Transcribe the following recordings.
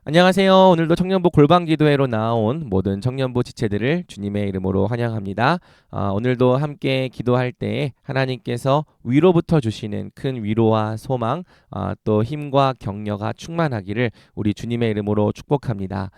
안녕하세요. 오늘도 청년부 골방기도회로 나온 모든 청년부 지체들을 주님의 이름으로 환영합니다. 오늘도 함께 기도할 때 하나님께서 위로부터 주시는 큰 위로와 소망, 또 힘과 격려가 충만하기를 우리 주님의 이름으로 축복합니다.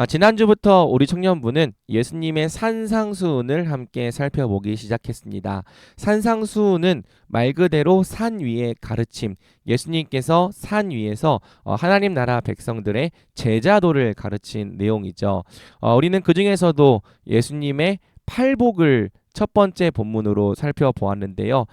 지난주부터 우리 청년부는 예수님의 산상수훈을 함께 살펴보기 시작했습니다. 산상수훈은 말 그대로 산 위의 가르침, 예수님께서 산 위에서 하나님 나라 백성들의 제자도를 가르친 내용이죠. 우리는 그 중에서도 예수님의 팔복을 첫 번째 본문으로 살펴보았는데요.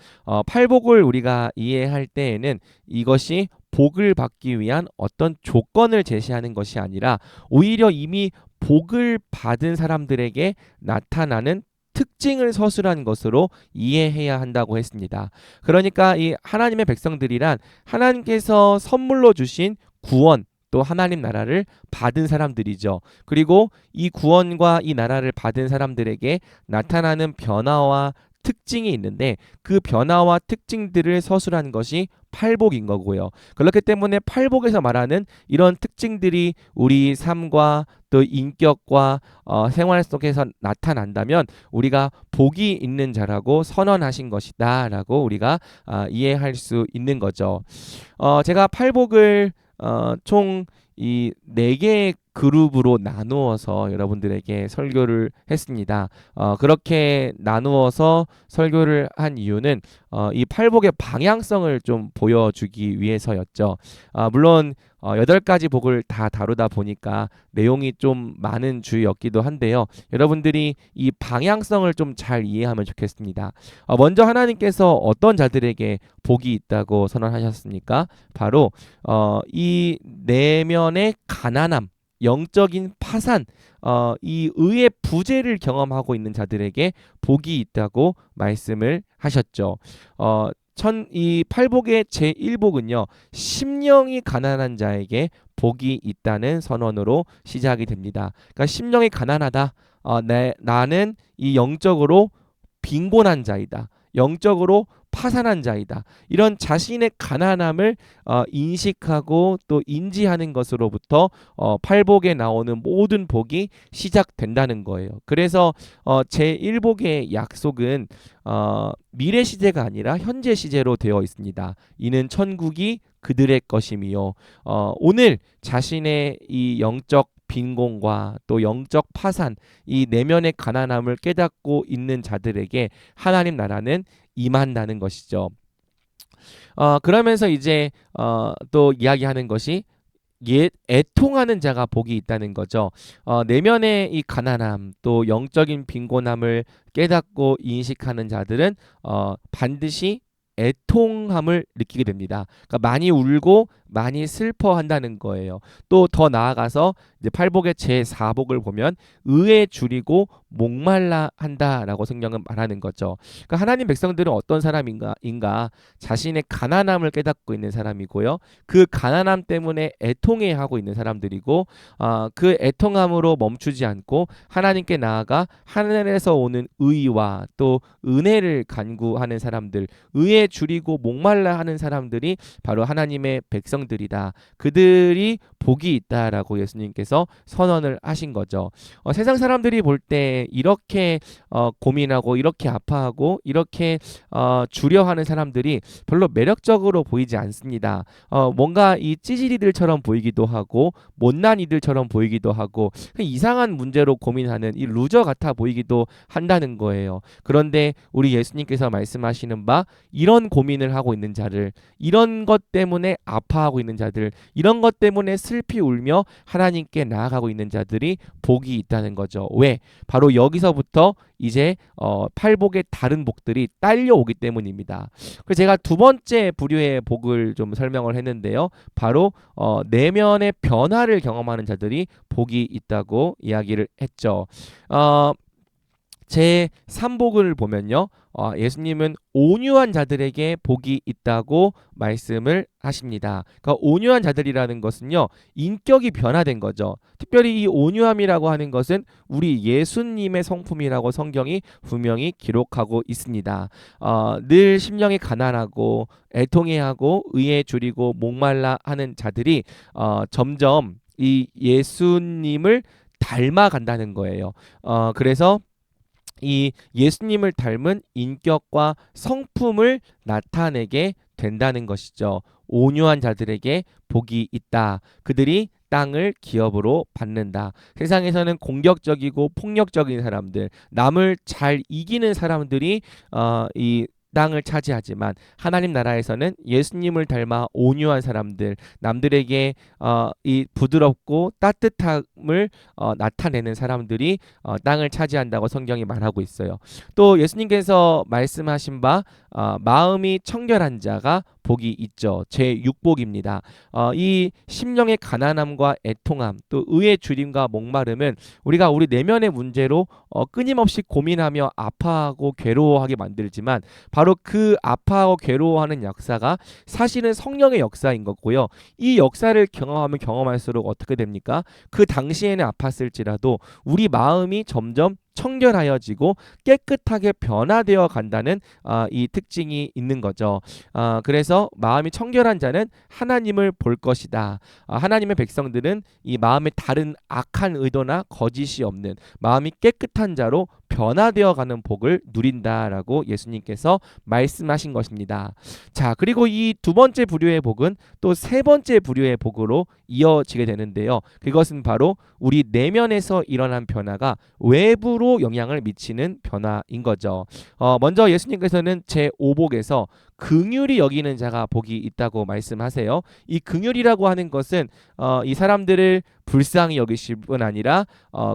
팔복을 우리가 이해할 때에는 이것이 복을 받기 위한 어떤 조건을 제시하는 것이 아니라 오히려 이미 복을 받은 사람들에게 나타나는 특징을 서술한 것으로 이해해야 한다고 했습니다. 그러니까 이 하나님의 백성들이란 하나님께서 선물로 주신 구원, 또 하나님 나라를 받은 사람들이죠. 그리고 이 구원과 이 나라를 받은 사람들에게 나타나는 변화와 특징이 있는데 그 변화와 특징들을 서술한 것이 팔복인 거고요. 그렇기 때문에 팔복에서 말하는 이런 특징들이 우리 삶과 또 인격과 생활 속에서 나타난다면 우리가 복이 있는 자라고 선언하신 것이다라고 우리가 이해할 수 있는 거죠. 제가 팔복을 총 이 네 개의 그룹으로 나누어서 여러분들에게 설교를 했습니다. 그렇게 나누어서 설교를 한 이유는 이 팔복의 방향성을 좀 보여주기 위해서였죠. 물론 8가지 복을 다 다루다 보니까 내용이 좀 많은 주였기도 한데요. 여러분들이 이 방향성을 좀 잘 이해하면 좋겠습니다. 먼저 하나님께서 어떤 자들에게 복이 있다고 선언하셨습니까? 바로 이 내면의 가난함, 영적인 파산, 이 의의 부재를 경험하고 있는 자들에게 복이 있다고 말씀을 하셨죠. 이 팔복의 제1복은요, 심령이 가난한 자에게 복이 있다는 선언으로 시작이 됩니다. 그러니까 심령이 가난하다. 나는 이 영적으로 빈곤한 자이다. 영적으로 파산한 자이다. 이런 자신의 가난함을 인식하고 또 인지하는 것으로부터 팔복에 나오는 모든 복이 시작된다는 거예요. 그래서 제1복의 약속은 미래 시제가 아니라 현재 시제로 되어 있습니다. 이는 천국이 그들의 것임이요. 오늘 자신의 이 영적 빈곤과 또 영적 파산, 이 내면의 가난함을 깨닫고 있는 자들에게 하나님 나라는 임한다는 것이죠. 그러면서 이제 또 이야기하는 것이 애통하는 자가 복이 있다는 거죠. 내면의 이 가난함 또 영적인 빈곤함을 깨닫고 인식하는 자들은 반드시 애통함을 느끼게 됩니다. 그러니까 많이 울고 많이 슬퍼한다는 거예요. 또 더 나아가서 이제 팔복의 제4복을 보면 의에 줄이고 목말라 한다라고 성경은 말하는 거죠. 그러니까 하나님 백성들은 어떤 사람인가? 자신의 가난함을 깨닫고 있는 사람이고요. 그 가난함 때문에 애통해하고 있는 사람들이고 그 애통함으로 멈추지 않고 하나님께 나아가 하늘에서 오는 의와 또 은혜를 간구하는 사람들, 의에 줄이고 목말라 하는 사람들이 바로 하나님의 백성들이다. 그들이 복이 있다라고 예수님께서 선언을 하신 거죠. 세상 사람들이 볼 때 이렇게 고민하고 이렇게 아파하고 이렇게 주려하는 사람들이 별로 매력적으로 보이지 않습니다. 뭔가 이 찌질이들처럼 보이기도 하고 못난 이들처럼 보이기도 하고 이상한 문제로 고민하는 이 루저 같아 보이기도 한다는 거예요. 그런데 우리 예수님께서 말씀하시는 바 이런 고민을 하고 있는 자를, 이런 것 때문에 아파하고 있는 자들, 이런 것 때문에 슬피 울며 하나님께 나아가고 있는 자들이 복이 있다는 거죠. 왜? 바로 여기서부터 이제 팔복의 다른 복들이 딸려오기 때문입니다. 그래서 제가 두 번째 부류의 복을 좀 설명을 했는데요. 바로 내면의 변화를 경험하는 자들이 복이 있다고 이야기를 했죠. 제 3복을 보면요. 예수님은 온유한 자들에게 복이 있다고 말씀을 하십니다. 그러니까 온유한 자들이라는 것은요. 인격이 변화된 거죠. 특별히 이 온유함이라고 하는 것은 우리 예수님의 성품이라고 성경이 분명히 기록하고 있습니다. 늘 심령이 가난하고 애통해하고 의에 줄이고 목말라 하는 자들이 점점 이 예수님을 닮아간다는 거예요. 그래서 이 예수님을 닮은 인격과 성품을 나타내게 된다는 것이죠. 온유한 자들에게 복이 있다. 그들이 땅을 기업으로 받는다. 세상에서는 공격적이고 폭력적인 사람들, 남을 잘 이기는 사람들이 이 땅을 차지하지만 하나님 나라에서는 예수님을 닮아 온유한 사람들, 남들에게 이 부드럽고 따뜻함을 나타내는 사람들이 땅을 차지한다고 성경이 말하고 있어요. 또 예수님께서 말씀하신 바 마음이 청결한 자가 복이 있죠. 제6복입니다. 이 심령의 가난함과 애통함, 또 의의 주림과 목마름은 우리가 우리 내면의 문제로 끊임없이 고민하며 아파하고 괴로워하게 만들지만 바로 그 아파하고 괴로워하는 역사가 사실은 성령의 역사인 거고요. 이 역사를 경험하면 경험할수록 어떻게 됩니까? 그 당시에는 아팠을지라도 우리 마음이 점점 청결하여지고 깨끗하게 변화되어 간다는 이 특징이 있는 거죠. 그래서 마음이 청결한 자는 하나님을 볼 것이다. 하나님의 백성들은 이 마음에 다른 악한 의도나 거짓이 없는 마음이 깨끗한 자로 변화되어 가는 복을 누린다라고 예수님께서 말씀하신 것입니다. 자, 그리고 이 두 번째 부류의 복은 또 세 번째 부류의 복으로 이어지게 되는데요. 그것은 바로 우리 내면에서 일어난 변화가 외부로 영향을 미치는 변화인 거죠. 먼저 예수님께서는 제5복에서 긍휼히 여기는 자가 복이 있다고 말씀하세요. 이 긍휼이라고 하는 것은 이 사람들을 불쌍히 여기실 뿐 아니라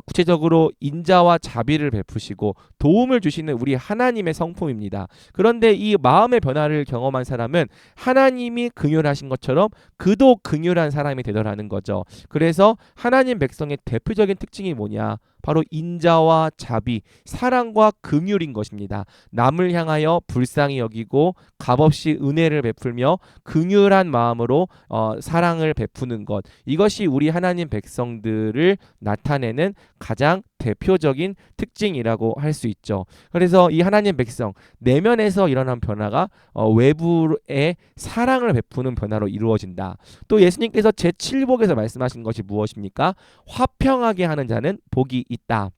구체적으로 인자와 자비를 베푸시고 도움을 주시는 우리 하나님의 성품입니다. 그런데 이 마음의 변화를 경험한 사람은 하나님이 긍휼하신 것처럼 그도 긍휼한 사람이 되더라는 거죠. 그래서 하나님 백성의 대표적인 특징이 뭐냐? 바로 인자와 자비, 사랑과 긍휼인 것입니다. 남을 향하여 불쌍히 여기고 값없이 은혜를 베풀며 긍휼한 마음으로 사랑을 베푸는 것, 이것이 우리 하나님 백성들을 나타내는 가장 대표적인 특징이라고 할 수 있죠. 그래서 이 하나님 백성 내면에서 일어난 변화가 외부에 사랑을 베푸는 변화로 이루어진다. 또 예수님께서 제7복에서 말씀하신 것이 무엇입니까? 화평하게 하는 자는 복이 있다.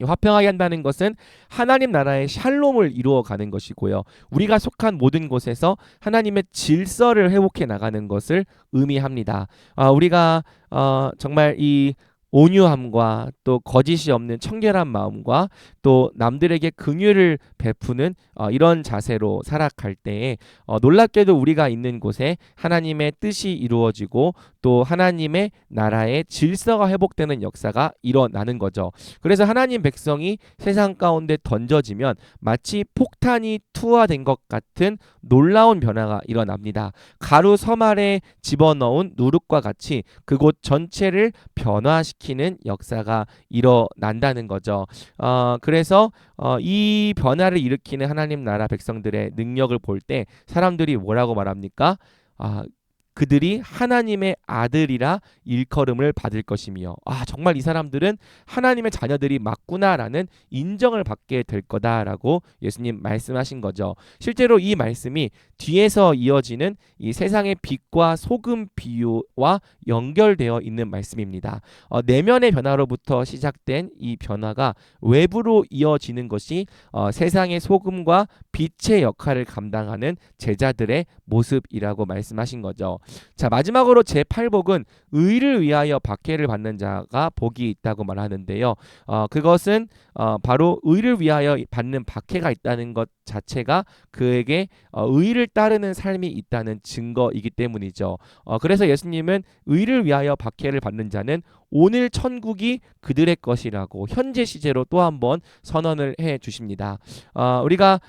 화평하게 한다는 것은 하나님 나라의 샬롬을 이루어가는 것이고요. 우리가 속한 모든 곳에서 하나님의 질서를 회복해 나가는 것을 의미합니다. 우리가 정말 이 온유함과 또 거짓이 없는 청결한 마음과 또 남들에게 긍휼을 베푸는 이런 자세로 살아갈 때에 놀랍게도 우리가 있는 곳에 하나님의 뜻이 이루어지고 또 하나님의 나라의 질서가 회복되는 역사가 일어나는 거죠. 그래서 하나님 백성이 세상 가운데 던져지면 마치 폭탄이 투하된 것 같은 놀라운 변화가 일어납니다. 가루 섬 아래 집어넣은 누룩과 같이 그곳 전체를 변화시키는 역사가 일어난다는 거죠. 그래서 이 변화를 일으키는 하나님 나라 백성들의 능력을 볼 때 사람들이 뭐라고 말합니까? 그들이 하나님의 아들이라 일컬음을 받을 것이며 정말 이 사람들은 하나님의 자녀들이 맞구나라는 인정을 받게 될 거다라고 예수님 말씀하신 거죠. 실제로 이 말씀이 뒤에서 이어지는 이 세상의 빛과 소금 비유와 연결되어 있는 말씀입니다. 내면의 변화로부터 시작된 이 변화가 외부로 이어지는 것이 세상의 소금과 빛의 역할을 감당하는 제자들의 모습이라고 말씀하신 거죠. 자, 마지막으로 제8복은 의를 위하여 박해를 받는 자가 복이 있다고 말하는데요. 그것은 바로 의를 위하여 받는 박해가 있다는 것 자체가 그에게 의를 따르는 삶이 있다는 증거이기 때문이죠. 그래서 예수님은 의를 위하여 박해를 받는 자는 오늘 천국이 그들의 것이라고 현재 시제로 또 한 번 선언을 해 주십니다. 우리가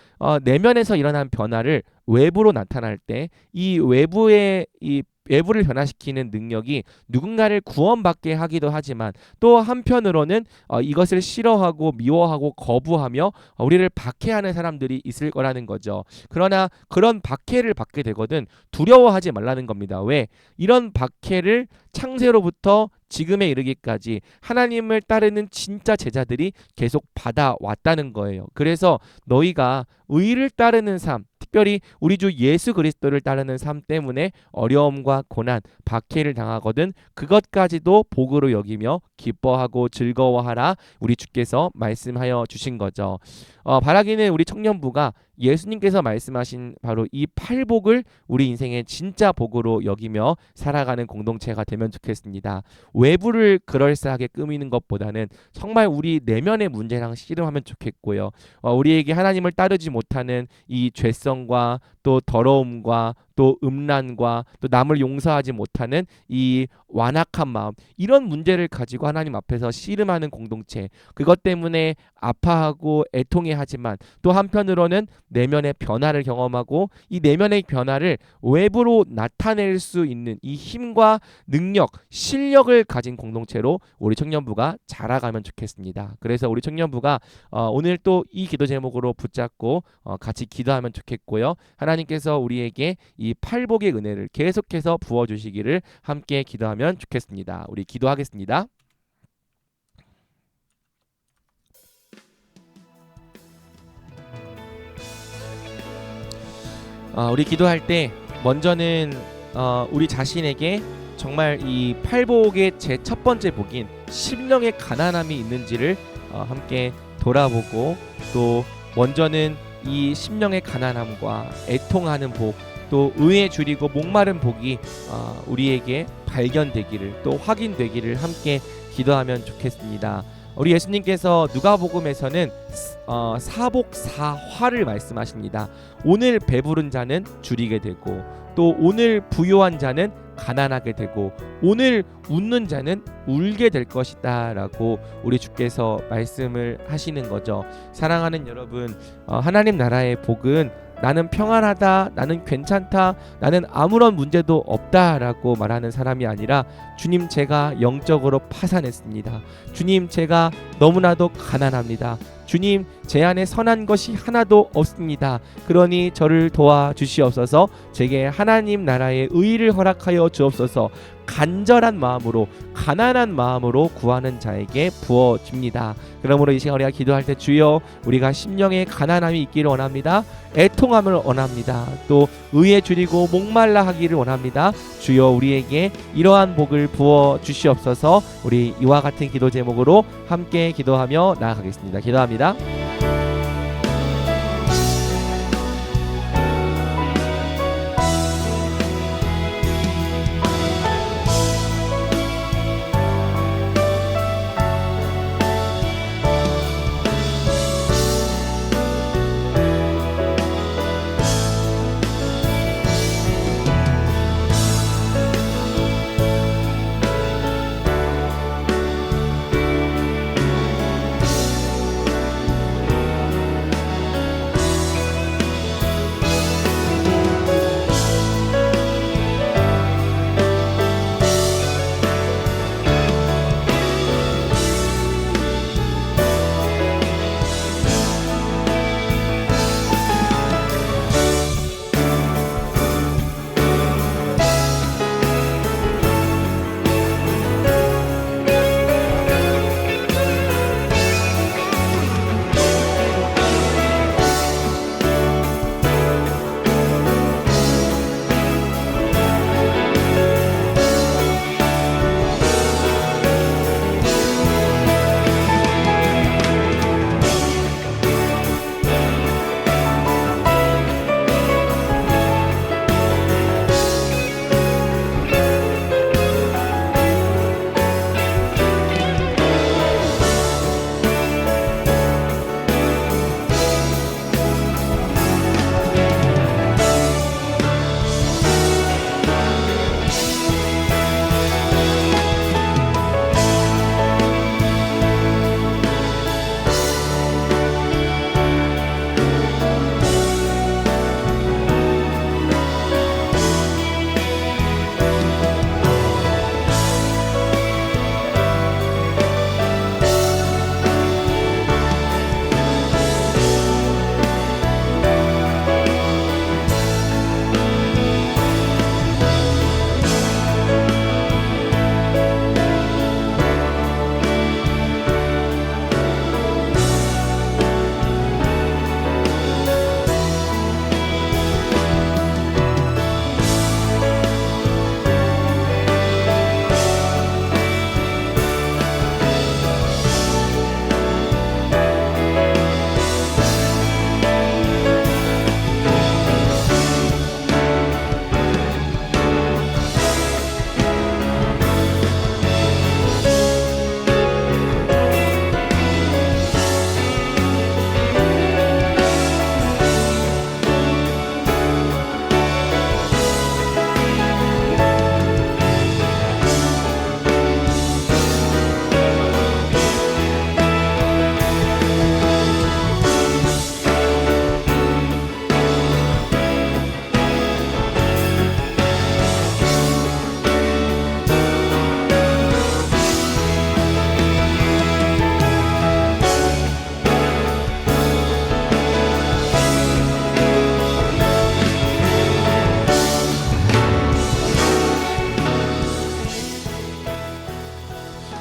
내면에서 일어난 변화를 외부로 나타날 때 이 외부를 변화시키는 능력이 누군가를 구원받게 하기도 하지만 또 한편으로는 이것을 싫어하고 미워하고 거부하며 우리를 박해하는 사람들이 있을 거라는 거죠. 그러나 그런 박해를 받게 되거든 두려워하지 말라는 겁니다. 왜? 이런 박해를 창세로부터 지금에 이르기까지 하나님을 따르는 진짜 제자들이 계속 받아왔다는 거예요. 그래서 너희가 의를 따르는 삶, 특별히 우리 주 예수 그리스도를 따르는 삶 때문에 어려움과 고난, 박해를 당하거든 그것까지도 복으로 여기며 기뻐하고 즐거워하라 우리 주께서 말씀하여 주신 거죠. 바라기는 우리 청년부가 예수님께서 말씀하신 바로 이 팔복을 우리 인생의 진짜 복으로 여기며 살아가는 공동체가 되면 좋겠습니다. 외부를 그럴싸하게 꾸미는 것보다는 정말 우리 내면의 문제랑 씨름하면 좋겠고요. 우리에게 하나님을 따르지 못하는 이 죄성과 또 더러움과 또 음란과 또 남을 용서하지 못하는 이 완악한 마음, 이런 문제를 가지고 하나님 앞에서 씨름하는 공동체, 그것 때문에 아파하고 애통해하지만 또 한편으로는 내면의 변화를 경험하고 이 내면의 변화를 외부로 나타낼 수 있는 이 힘과 능력, 실력을 가진 공동체로 우리 청년부가 자라가면 좋겠습니다. 그래서 우리 청년부가 오늘 또 이 기도 제목으로 붙잡고 같이 기도하면 좋겠고요. 하나님께서 우리에게 이 팔복의 은혜를 계속해서 부어주시기를 함께 기도하면 좋겠습니다. 우리 기도하겠습니다. 우리 기도할 때 먼저는 우리 자신에게 정말 이 팔복의 제 첫 번째 복인 심령의 가난함이 있는지를 함께 돌아보고 또 먼저는 이 심령의 가난함과 애통하는 복, 또 의에 줄이고 목마른 복이 우리에게 발견되기를 또 확인되기를 함께 기도하면 좋겠습니다. 우리 예수님께서 누가복음에서는 사복사화를 말씀하십니다. 오늘 배부른 자는 줄이게 되고 또 오늘 부요한 자는 가난하게 되고 오늘 웃는 자는 울게 될 것이다 라고 우리 주께서 말씀을 하시는 거죠. 사랑하는 여러분, 하나님 나라의 복은 나는 평안하다, 나는 괜찮다, 나는 아무런 문제도 없다 라고 말하는 사람이 아니라 주님 제가 영적으로 파산했습니다. 주님 제가 너무나도 가난합니다. 주님 제 안에 선한 것이 하나도 없습니다. 그러니 저를 도와주시옵소서. 제게 하나님 나라의 의를 허락하여 주옵소서. 간절한 마음으로 가난한 마음으로 구하는 자에게 부어줍니다. 그러므로 이 시간 우리가 기도할 때 주여 우리가 심령에 가난함이 있기를 원합니다. 애통함을 원합니다. 또 의에 줄이고 목말라 하기를 원합니다. 주여 우리에게 이러한 복을 부어 주시옵소서. 우리 이와 같은 기도 제목으로 함께 기도하며 나아가겠습니다. 기도합니다.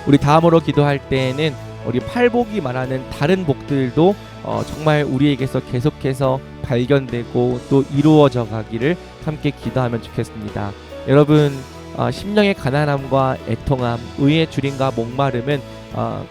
우리 다음으로 기도할 때에는 우리 팔복이 말하는 다른 복들도 정말 우리에게서 계속해서 발견되고 또 이루어져 가기를 함께 기도하면 좋겠습니다. 여러분, 심령의 가난함과 애통함, 의의 주림과 목마름은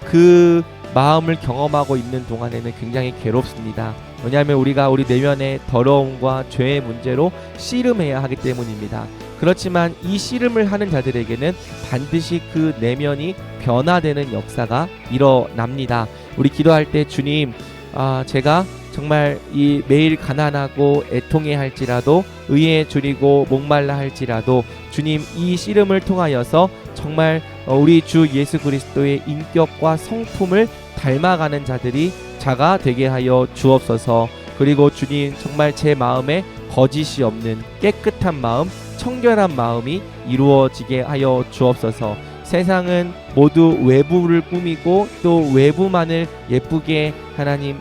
그 마음을 경험하고 있는 동안에는 굉장히 괴롭습니다. 왜냐하면 우리가 우리 내면의 더러움과 죄의 문제로 씨름해야 하기 때문입니다. 그렇지만 이 씨름을 하는 자들에게는 반드시 그 내면이 변화되는 역사가 일어납니다. 우리 기도할 때 주님, 제가 정말 이 매일 가난하고 애통해 할지라도 의에 줄이고 목말라 할지라도 주님, 이 씨름을 통하여서 정말 우리 주 예수 그리스도의 인격과 성품을 닮아가는 자들이 자가 되게 하여 주옵소서. 그리고 주님, 정말 제 마음에 거짓이 없는 깨끗한 마음, 청결한 마음이 이루어지게 하여 주옵소서. 세상은 모두 외부를 꾸미고 또 외부만을 예쁘게 하나님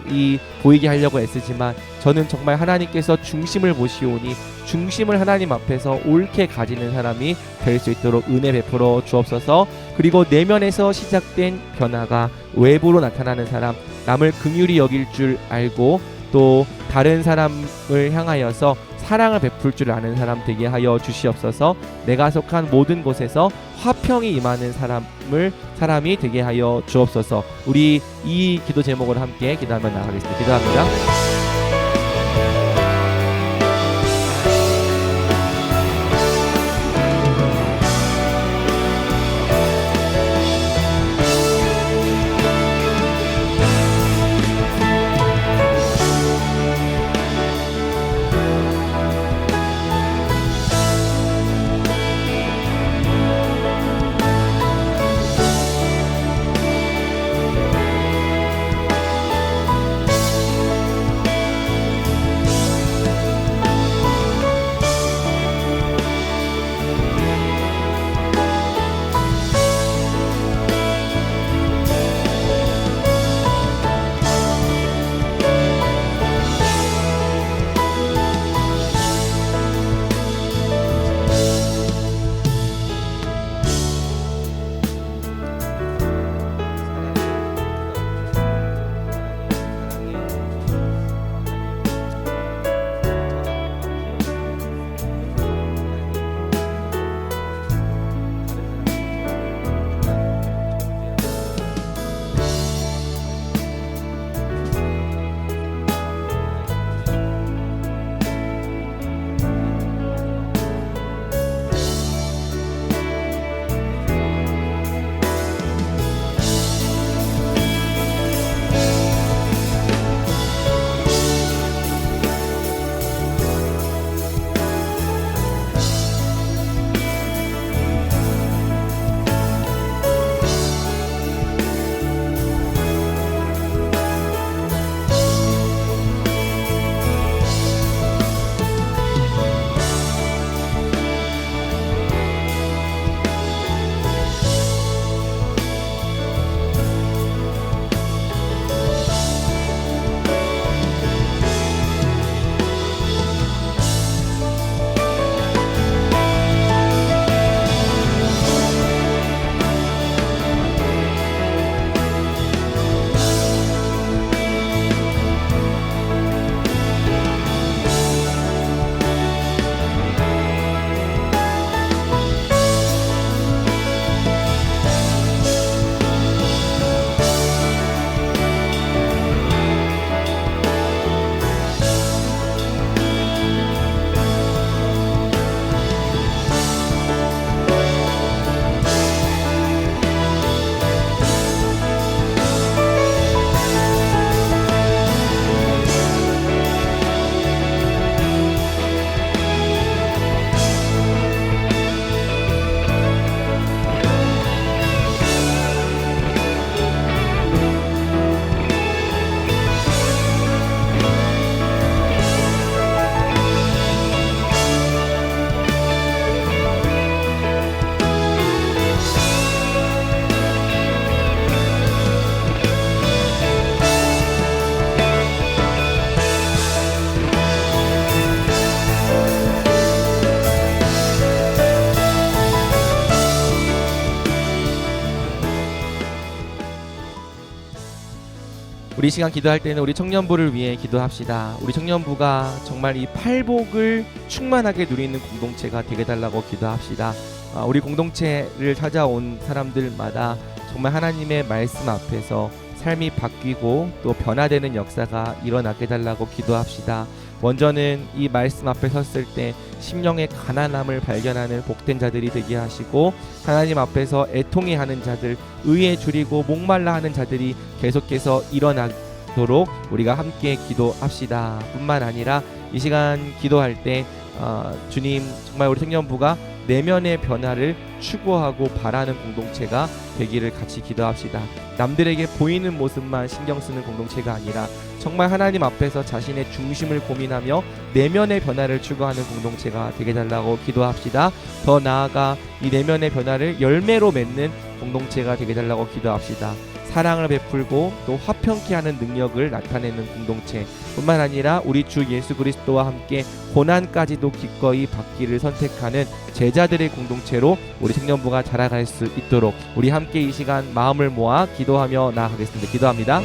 보이게 하려고 애쓰지만 저는 정말 하나님께서 중심을 보시오니 중심을 하나님 앞에서 옳게 가지는 사람이 될 수 있도록 은혜 베풀어 주옵소서. 그리고 내면에서 시작된 변화가 외부로 나타나는 사람, 남을 긍휼히 여길 줄 알고 또 다른 사람을 향하여서 사랑을 베풀 줄 아는 사람 되게 하여 주시옵소서. 내가 속한 모든 곳에서 화평이 임하는 사람이 되게 하여 주옵소서. 우리 이 기도 제목을 함께 기도하며 나가겠습니다. 기도합니다. 우리 시간 기도할 때는 우리 청년부를 위해 기도합시다. 우리 청년부가 정말 이 팔복을 충만하게 누리는 공동체가 되게 달라고 기도합시다. 우리 공동체를 찾아온 사람들마다 정말 하나님의 말씀 앞에서 삶이 바뀌고 또 변화되는 역사가 일어나게 달라고 기도합시다. 먼저는 이 말씀 앞에 섰을 때 심령의 가난함을 발견하는 복된 자들이 되게 하시고, 하나님 앞에서 애통해 하는 자들, 의에 줄이고 목말라 하는 자들이 계속해서 일어나도록 우리가 함께 기도합시다. 뿐만 아니라 이 시간 기도할 때 주님, 정말 우리 청년부가 내면의 변화를 추구하고 바라는 공동체가 되기를 같이 기도합시다. 남들에게 보이는 모습만 신경 쓰는 공동체가 아니라 정말 하나님 앞에서 자신의 중심을 고민하며 내면의 변화를 추구하는 공동체가 되게 달라고 기도합시다. 더 나아가 이 내면의 변화를 열매로 맺는 공동체가 되게 달라고 기도합시다. 사랑을 베풀고 또 화평케 하는 능력을 나타내는 공동체 뿐만 아니라 우리 주 예수 그리스도와 함께 고난까지도 기꺼이 받기를 선택하는 제자들의 공동체로 우리 청년부가 자라갈 수 있도록 우리 함께 이 시간 마음을 모아 기도하며 나아가겠습니다. 기도합니다.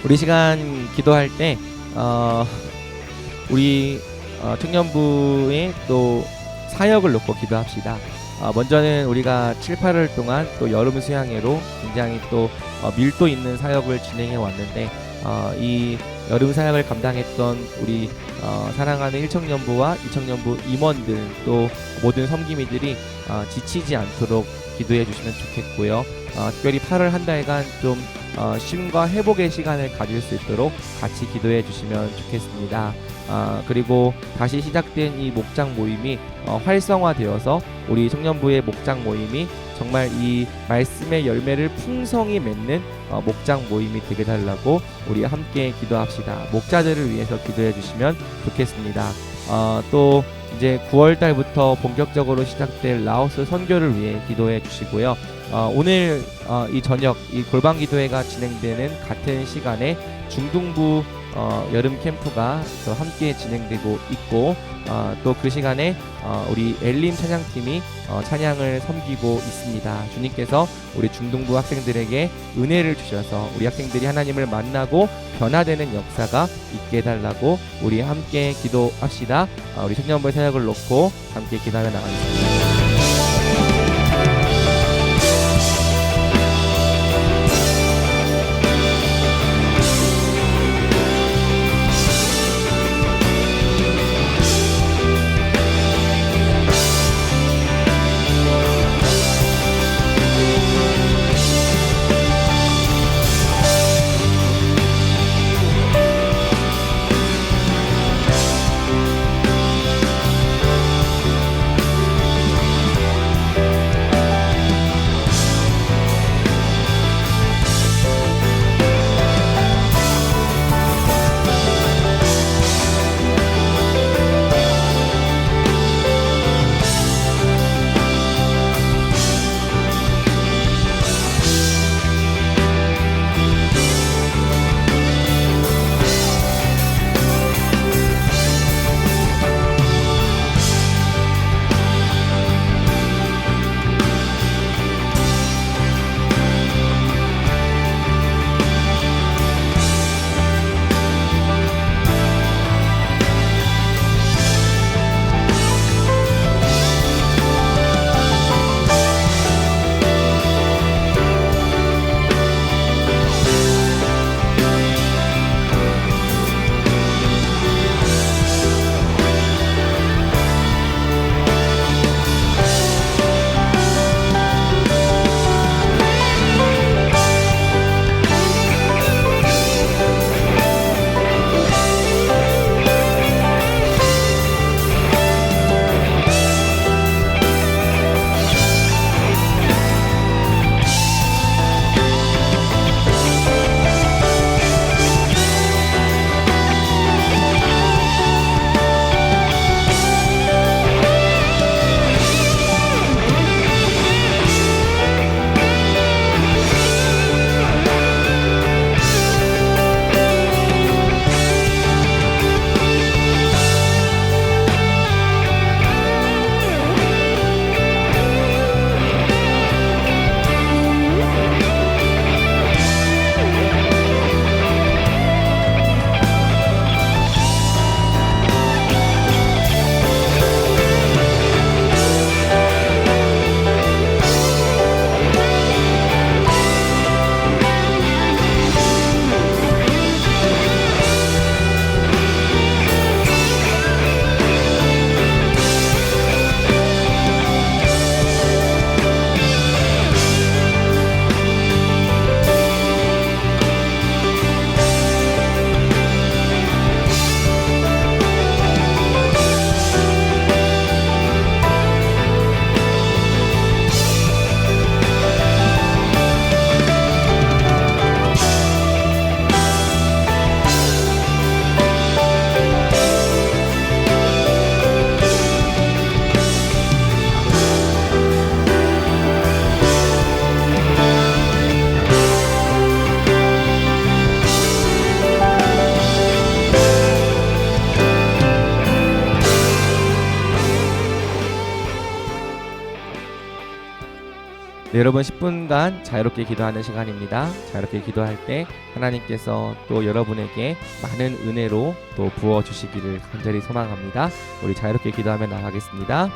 우리 시간 기도할 때 우리 청년부의 또 사역을 놓고 기도합시다. 먼저는 우리가 7, 8월 동안 또 여름 수양회로 굉장히 또 밀도 있는 사역을 진행해 왔는데 이 여름 사역을 감당했던 우리 사랑하는 1청년부와 2청년부 임원들 또 모든 섬김이들이 지치지 않도록 기도해 주시면 좋겠고요. 특별히 8월 한 달간 좀 쉼과 회복의 시간을 가질 수 있도록 같이 기도해 주시면 좋겠습니다. 그리고 다시 시작된 이 목장 모임이 활성화되어서 우리 청년부의 목장 모임이 정말 이 말씀의 열매를 풍성히 맺는 목장 모임이 되게 달라고 우리 함께 기도합시다. 목자들을 위해서 기도해 주시면 좋겠습니다. 또 이제 9월 달부터 본격적으로 시작될 라오스 선교를 위해 기도해 주시고요. 오늘 이 저녁 이 골방 기도회가 진행되는 같은 시간에 중등부 여름 캠프가 또 함께 진행되고 있고 또 그 시간에 우리 엘림 찬양팀이 찬양을 섬기고 있습니다. 주님께서 우리 중등부 학생들에게 은혜를 주셔서 우리 학생들이 하나님을 만나고 변화되는 역사가 있게 해달라고 우리 함께 기도합시다. 우리 청년부의 사역을 놓고 함께 기도하며 나가겠습니다. 네, 여러분 10분간 자유롭게 기도하는 시간입니다. 자유롭게 기도할 때 하나님께서 또 여러분에게 많은 은혜로 또 부어주시기를 간절히 소망합니다. 우리 자유롭게 기도하며 나가겠습니다.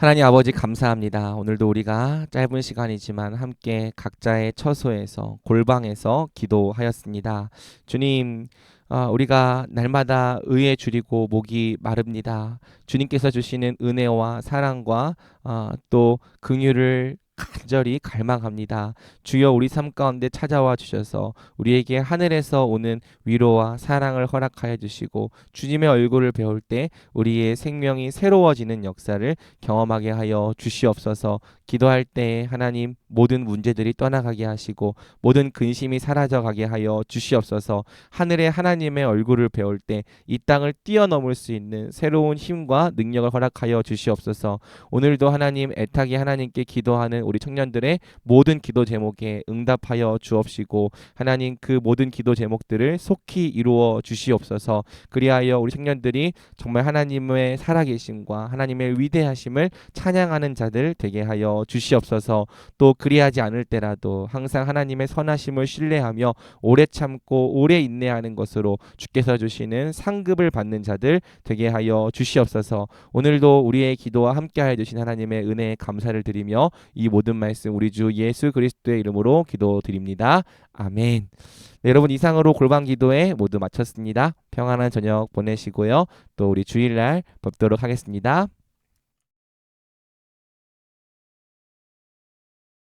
하나님 아버지 감사합니다. 오늘도 우리가 짧은 시간이지만 함께 각자의 처소에서 골방에서 기도하였습니다. 주님, 우리가 날마다 의에 줄이고 목이 마릅니다. 주님께서 주시는 은혜와 사랑과 또 긍휼을 간절히 갈망합니다. 주여 우리 삶 가운데 찾아와 주셔서 우리에게 하늘에서 오는 위로와 사랑을 허락하여 주시고 주님의 얼굴을 배울 때 우리의 생명이 새로워지는 역사를 경험하게 하여 주시옵소서. 기도할 때 하나님 모든 문제들이 떠나가게 하시고 모든 근심이 사라져 가게 하여 주시옵소서. 하늘의 하나님의 얼굴을 배울 때 이 땅을 뛰어넘을 수 있는 새로운 힘과 능력을 허락하여 주시옵소서. 오늘도 하나님 애타게 하나님께 기도하는 우리 청년들의 모든 기도 제목에 응답하여 주옵시고 하나님 그 모든 기도 제목들을 속히 이루어 주시옵소서. 그리하여 우리 청년들이 정말 하나님의 살아계심과 하나님의 위대하심을 찬양하는 자들 되게 하여 주시옵소서. 또 그리하지 않을 때라도 항상 하나님의 선하심을 신뢰하며 오래 참고 오래 인내하는 것으로 주께서 주시는 상급을 받는 자들 되게 하여 주시옵소서. 오늘도 우리의 기도와 함께하여 주신 하나님의 은혜에 감사를 드리며 이 모든 말씀 우리 주 예수 그리스도의 이름으로 기도드립니다. 아멘. 네, 여러분 이상으로 골방 기도회 모두 마쳤습니다. 평안한 저녁 보내시고요. 또 우리 주일날 뵙도록 하겠습니다.